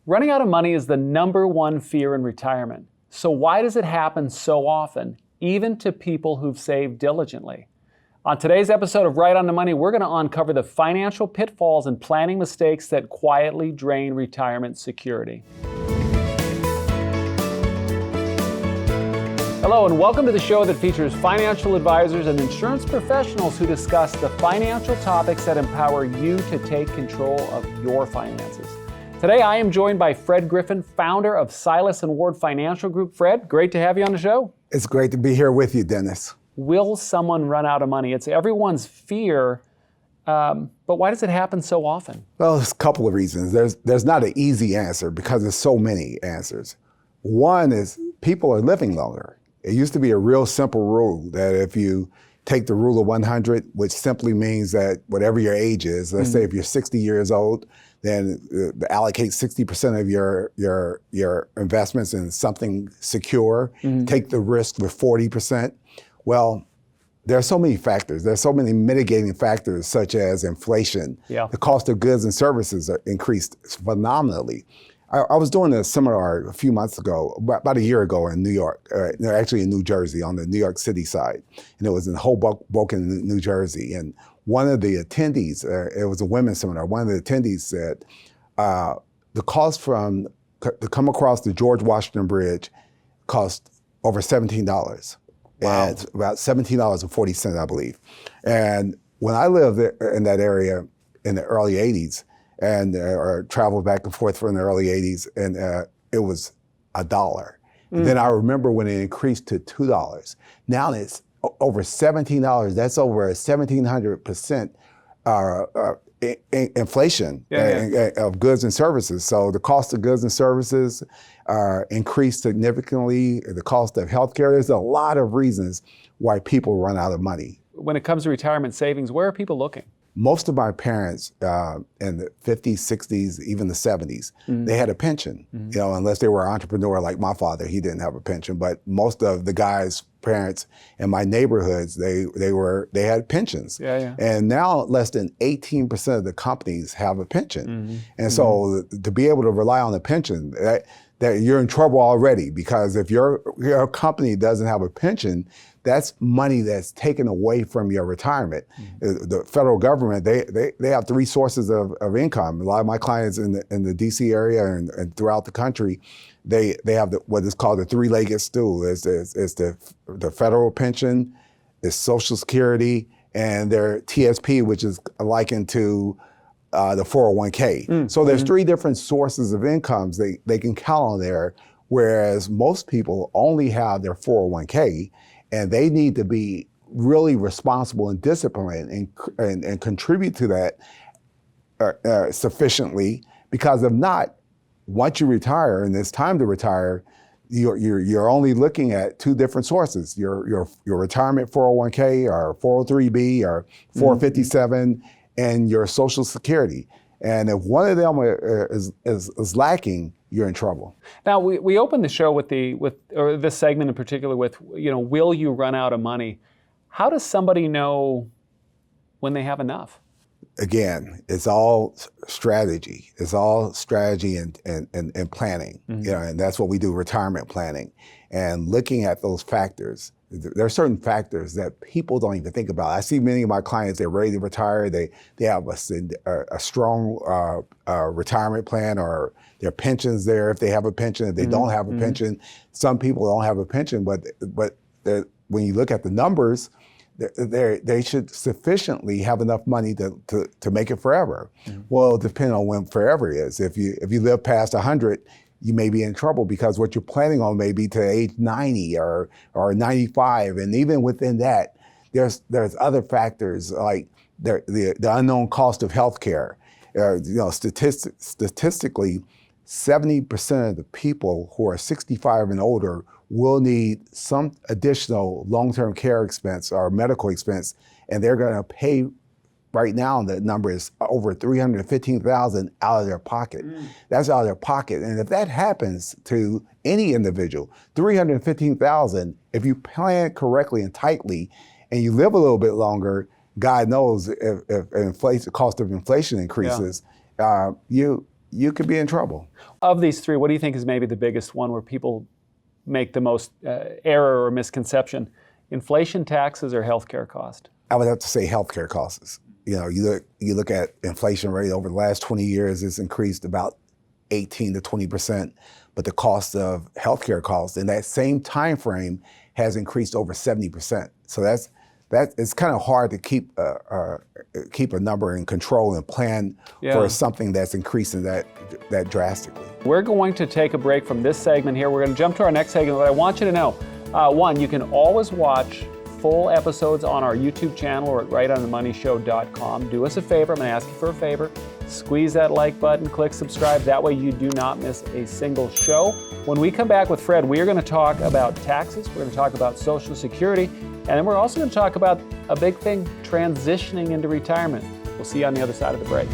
Running out of money is the number one fear in retirement. So why does it happen so often, even to people who've saved diligently? On today's episode of Right on the Money, we're going to uncover the financial pitfalls and planning mistakes that quietly drain retirement security. Hello, and welcome to the show that features financial advisors and insurance professionals who discuss the financial topics that empower you to take control of your finances. Today, I am joined by Fred Griffin, founder of Silas and Ward Financial Group. Fred, great to have you on the show. It's great to be here with you, Dennis. Will someone run out of money? It's everyone's fear, but why does it happen so often? Well, there's a couple of reasons. There's not an easy answer because there's so many answers. One is people are living longer. It used to be a real simple rule that if you take the rule of 100, which simply means that whatever your age is, let's say if you're 60 years old, then allocate 60% of your investments in something secure, take the risk with 40%. Well, there are so many factors. There are so many mitigating factors such as inflation. Yeah. The cost of goods and services are increased phenomenally. I was doing a seminar a few months ago, about a year ago in New York, actually in New Jersey on the New York City side. And it was in Hoboken, New Jersey. And one of the attendees, it was a women's seminar, one of the attendees said, the cost to come across the George Washington Bridge cost over $17. Wow. And it's about $17.40, I believe. And when I lived in that area in the early 80s, and or traveled back and forth from the early 80s, and it was $1. Then I remember when it increased to $2. Now it's over $17. That's over a 1,700% inflation of goods and services. So the cost of goods and services increased significantly. The cost of healthcare. There's a lot of reasons why people run out of money. When it comes to retirement savings, where are people looking? Most of my parents in the 50s, 60s, even the 70s, they had a pension, you know, unless they were an entrepreneur like my father, he didn't have a pension. But most of the guys' parents in my neighborhoods, they had pensions. And now less than 18% of the companies have a pension. And so to be able to rely on a pension, that you're in trouble already, because if your company doesn't have a pension, that's money that's taken away from your retirement. The federal government, they have three sources of income. A lot of my clients in the DC area and throughout the country, they have what is called the three-legged stool. It's the federal pension, it's Social Security, and their TSP, which is likened to the 401k. So there's three different sources of incomes they can count on there, whereas most people only have their 401k, and they need to be really responsible and disciplined and contribute to that sufficiently, because if not, once you retire and it's time to retire, you're only looking at two different sources: your retirement 401k or 403b or 457, and your Social Security. And if one of them is lacking, you're in trouble. Now, we opened the show with this segment in particular with, will you run out of money? How does somebody know when they have enough? Again, it's all strategy. It's all strategy and planning. And that's what we do, retirement planning. And looking at those factors, there are certain factors that people don't even think about. I see many of my clients, they're ready to retire. They have a strong retirement plan, or their pension's there if they have a pension. If they don't have a pension, some people don't have a pension, but when you look at the numbers, they should sufficiently have enough money to make it forever. Well, it depends on when forever is. If you live past 100, you may be in trouble, because what you're planning on may be to age 90 or 95. And even within that, there's other factors like the unknown cost of healthcare. Statistically, 70% of the people who are 65 and older will need some additional long-term care expense or medical expense, and they're going to pay. Right now, the number is over $315,000 out of their pocket. That's out of their pocket. And if that happens to any individual, $315,000, if you plan correctly and tightly, and you live a little bit longer, God knows if inflation, the cost of inflation increases, you could be in trouble. Of these three, what do you think is maybe the biggest one where people make the most error or misconception? Inflation, taxes, or healthcare cost? I would have to say healthcare costs. You look at inflation rate over the last 20 years, it's increased about 18 to 20%, but the cost of healthcare costs in that same time frame has increased over 70%. So it's kind of hard to keep a number in control and plan for something that's increasing that drastically. We're going to take a break from this segment here. We're going to jump to our next segment, but I want you to know, one, you can always watch full episodes on our YouTube channel or at rightonthemoneyshow.com. Do us a favor. I'm going to ask you for a favor. Squeeze that like button, click subscribe. That way you do not miss a single show. When we come back with Fred, we are going to talk about taxes. We're going to talk about Social Security. And then we're also going to talk about a big thing, transitioning into retirement. We'll see you on the other side of the break.